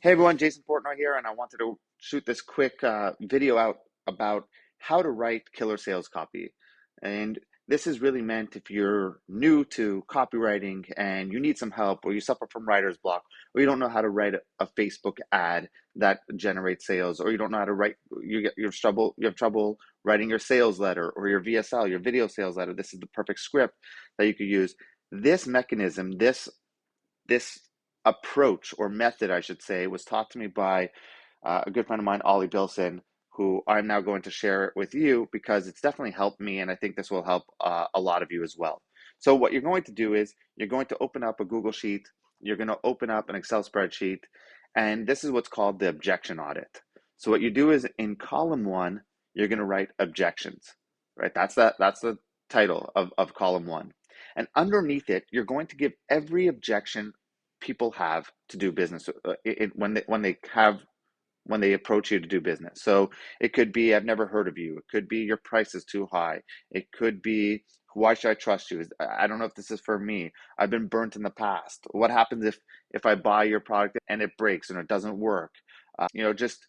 Hey everyone, Jason Portnoy here, and I wanted to shoot this quick video out about how to write killer sales copy. And this is really meant if you're new to copywriting and you need some help, or you suffer from writer's block, or you don't know how to write a Facebook ad that generates sales, or you don't know how to write, you have trouble writing your sales letter or your VSL, your video sales letter. This is the perfect script that you could use. This mechanism, this approach or method, I should say, was taught to me by a good friend of mine, Ollie Bilson, who I'm now going to share it with you because it's definitely helped me, and I think this will help a lot of you as well. So what you're going to do is you're going to open up a Google Sheet, you're going to open up an Excel spreadsheet, and this is what's called the objection audit. So what you do is in column 1, you're going to write objections, right? That's the title of column 1. And underneath it, you're going to give every objection people have to do business when they approach you to do business. So it could be, I've never heard of you. It could be your price is too high. It could be, why should I trust you? I don't know if this is for me. I've been burnt in the past. What happens if I buy your product and it breaks and it doesn't work? Just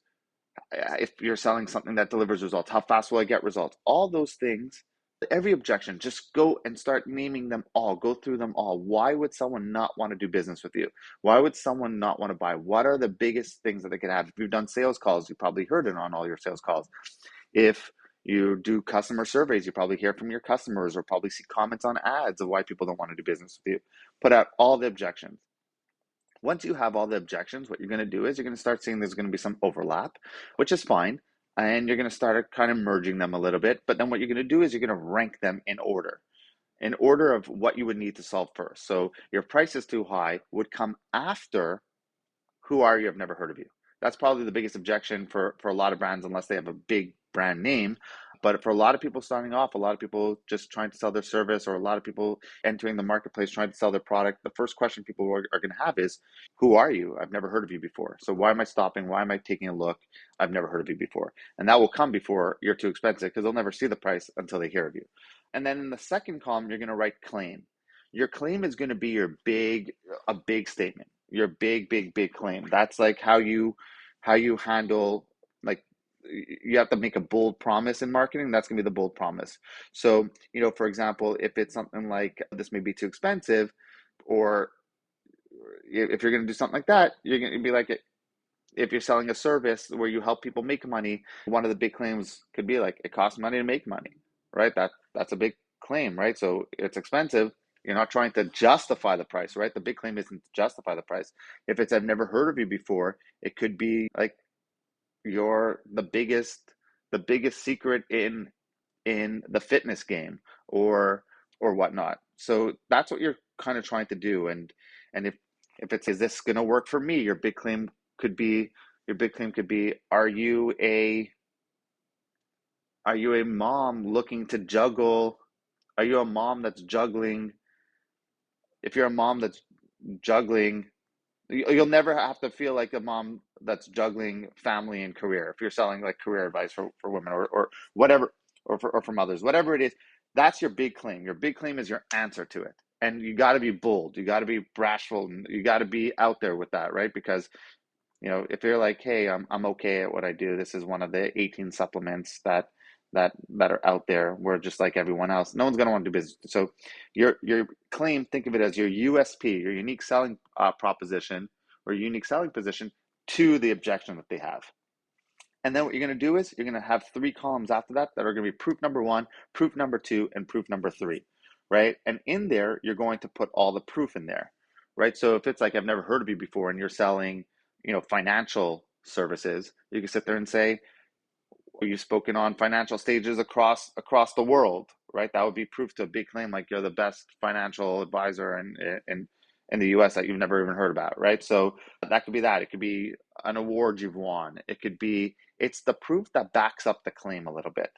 if you're selling something that delivers results, how fast will I get results? All those things, every objection, just go and start naming them all. Go through them all. Why would someone not want to do business with you? Why would someone not want to buy? What are the biggest things that they could have? If you've done sales calls, you probably heard it on all your sales calls. If you do customer surveys, you probably hear from your customers or probably see comments on ads of why people don't want to do business with you. Put out all the objections. Once you have all the objections, what you're going to do is you're going to start seeing there's going to be some overlap, which is fine. And you're going to start kind of merging them a little bit. But then what you're going to do is you're going to rank them in order of what you would need to solve first. So your price is too high would come after who are you? I've never heard of you. That's probably the biggest objection for a lot of brands, unless they have a big brand name. But for a lot of people starting off, a lot of people just trying to sell their service, or a lot of people entering the marketplace trying to sell their product, the first question people are going to have is, who are you? I've never heard of you before. So why am I stopping? Why am I taking a look? I've never heard of you before. And that will come before you're too expensive, because they'll never see the price until they hear of you. And then in the second column, you're going to write claim. Your claim is going to be a big statement, your big claim. That's like how you handle, like, you have to make a bold promise in marketing. That's gonna be the bold promise. So, for example, if it's something like, this may be too expensive, or if you're gonna do something like that, you're gonna be like, if you're selling a service where you help people make money, one of the big claims could be like, it costs money to make money, right? That's a big claim, right? So it's expensive. You're not trying to justify the price, right? The big claim isn't to justify the price. If it's, I've never heard of you before, it could be like, you're the biggest secret in the fitness game, or whatnot. So that's what you're kind of trying to do. And if it's, is this going to work for me? Your big claim could be, are you a mom looking to juggle? Are you a mom that's juggling? If you're a mom that's juggling, you'll never have to feel like a mom that's juggling family and career. If you're selling like career advice for women, or whatever, or for mothers, whatever it is, that's your big claim. Your big claim is your answer to it. And you got to be bold. You got to be brashful. And you got to be out there with that, right? Because, if you're like, hey, I'm okay at what I do. This is one of the 18 supplements that are out there. We're just like everyone else. No one's going to want to do business. So your claim, think of it as your USP, your unique selling proposition, or unique selling position to the objection that they have. And then what you're going to do is you're going to have 3 columns after that are going to be proof number 1, proof number 2, and proof number 3, right? And in there, you're going to put all the proof in there, right? So if it's like, I've never heard of you before, and you're selling, financial services, you can sit there and say, you've spoken on financial stages across the world, right? That would be proof to a big claim, like you're the best financial advisor in the US that you've never even heard about, right? So that could be that. It could be an award you've won. It could be, it's the proof that backs up the claim a little bit,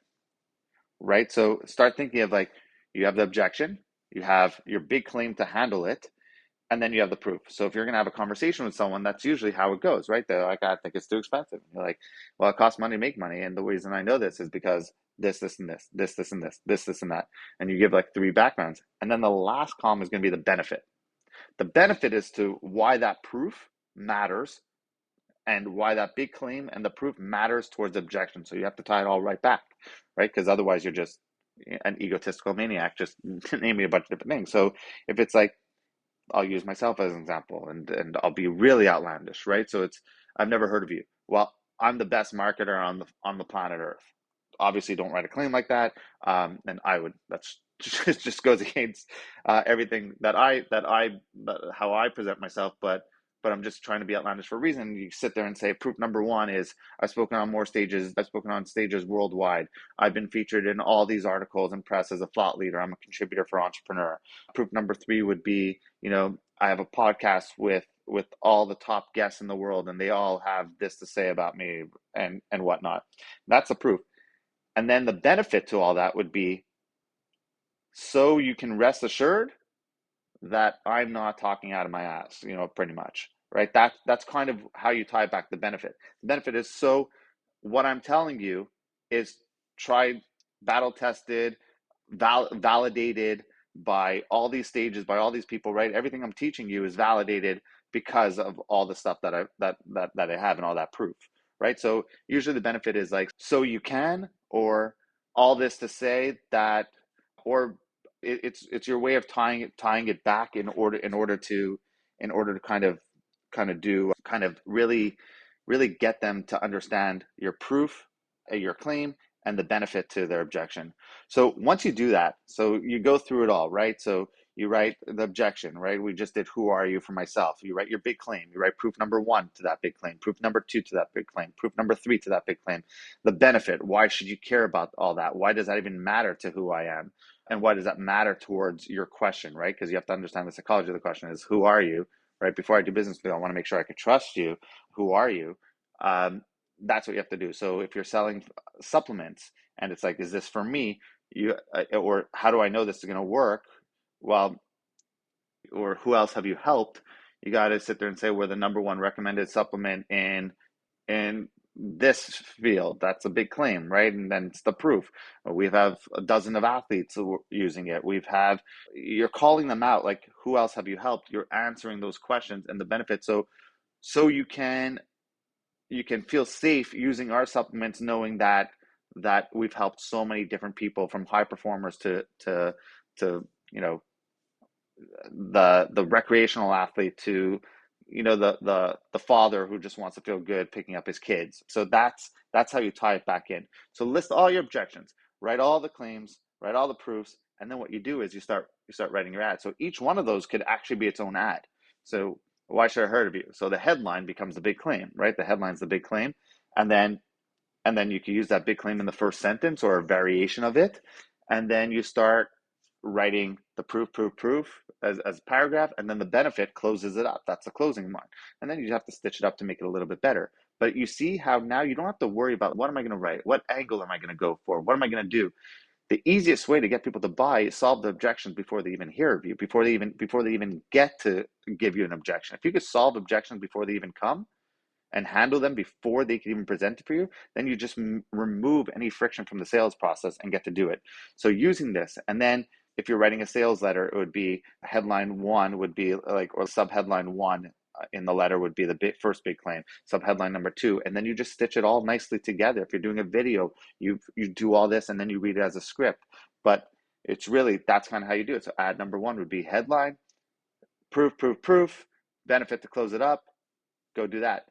right? So start thinking of, like, you have the objection, you have your big claim to handle it, and then you have the proof. So if you're going to have a conversation with someone, that's usually how it goes, right? They're like, I think it's too expensive. You're like, well, it costs money to make money. And the reason I know this is because this, and this, and this, and that. And you give like 3 backgrounds. And then the last column is going to be the benefit. The benefit is to why that proof matters and why that big claim and the proof matters towards objection. So you have to tie it all right back, right? Because otherwise you're just an egotistical maniac, just naming a bunch of different things. So if it's like, I'll use myself as an example, and I'll be really outlandish, right? So it's, I've never heard of you. Well, I'm the best marketer on the planet Earth. Obviously, don't write a claim like that. And I would. That's just goes against everything how I present myself. But I'm just trying to be outlandish for a reason. You sit there and say, proof number one is I've spoken on more stages. I've spoken on stages worldwide. I've been featured in all these articles and press as a thought leader. I'm a contributor for Entrepreneur. Proof number three would be, I have a podcast with all the top guests in the world, and they all have this to say about me and whatnot. That's a proof. And then the benefit to all that would be, so you can rest assured that I'm not talking out of my ass, pretty much, right? That's kind of how you tie back the benefit. The benefit is, so what I'm telling you is tried, battle tested, validated by all these stages, by all these people, right? Everything I'm teaching you is validated because of all the stuff that I have and all that proof, right? So usually the benefit is like, so you can, or all this to say that, or it's your way of tying it back in order to kind of really get them to understand your proof, your claim, and the benefit to their objection. So once you do that, so you go through it all, right? So you write the objection, right? We just did who are you for myself. You write your big claim. You write proof number one to that big claim, proof number two to that big claim, proof number three to that big claim. The benefit, why should you care about all that? Why does that even matter to who I am? And why does that matter towards your question, right? Because you have to understand the psychology of the question is, who are you, right? Before I do business with you, I want to make sure I can trust you. Who are you? That's what you have to do. So if you're selling supplements and it's like, is this for me? Or how do I know this is going to work? Well, or who else have you helped? You got to sit there and say, we're the number one recommended supplement in this field. That's a big claim, right? And then it's the proof. We have a dozen of athletes using it. You're calling them out, like, who else have you helped? You're answering those questions and the benefits. So you can feel safe using our supplements, knowing that we've helped so many different people, from high performers to the recreational athlete to the father who just wants to feel good picking up his kids. So that's how you tie it back in. So list all your objections, write all the claims, write all the proofs, and then what you do is you start writing your ad. So each one of those could actually be its own ad. So why should I heard of you? So the headline becomes the big claim, right? The headline's the big claim, and then you can use that big claim in the first sentence or a variation of it, and then you start writing the proof as a paragraph, and then the benefit closes it up. That's the closing line, and then you have to stitch it up to make it a little bit better. But you see how now you don't have to worry about, what am I going to write? What angle am I going to go for? What am I going to do? The easiest way to get people to buy is solve the objections before they even hear of you, before they even get to give you an objection. If you could solve objections before they even come and handle them before they can even present it for you, then you just remove any friction from the sales process and get to do it. So using this, and then if you're writing a sales letter, it would be headline one would be like, or subheadline one in the letter would be the first big claim, subheadline number two, and then you just stitch it all nicely together. If you're doing a video, you do all this and then you read it as a script. But it's really, that's kind of how you do it. So ad number one would be headline, proof, benefit to close it up, go do that.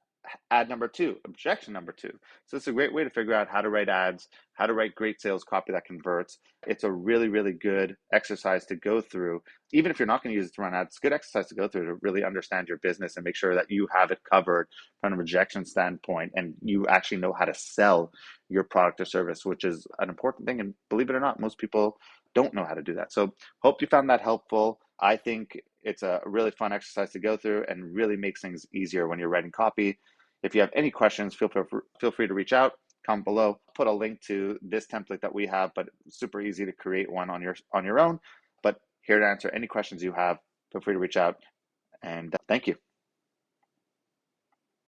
Ad number two, objection number two. So it's a great way to figure out how to write ads, how to write great sales copy that converts. It's a really, really good exercise to go through. Even if you're not going to use it to run ads, it's a good exercise to go through to really understand your business and make sure that you have it covered from a rejection standpoint and you actually know how to sell your product or service, which is an important thing. And believe it or not, most people don't know how to do that. So hope you found that helpful. I think it's a really fun exercise to go through and really makes things easier when you're writing copy. If you have any questions, feel free to reach out, comment below. Put a link to this template that we have, but it's super easy to create one on your own. But here to answer any questions you have, feel free to reach out, and thank you.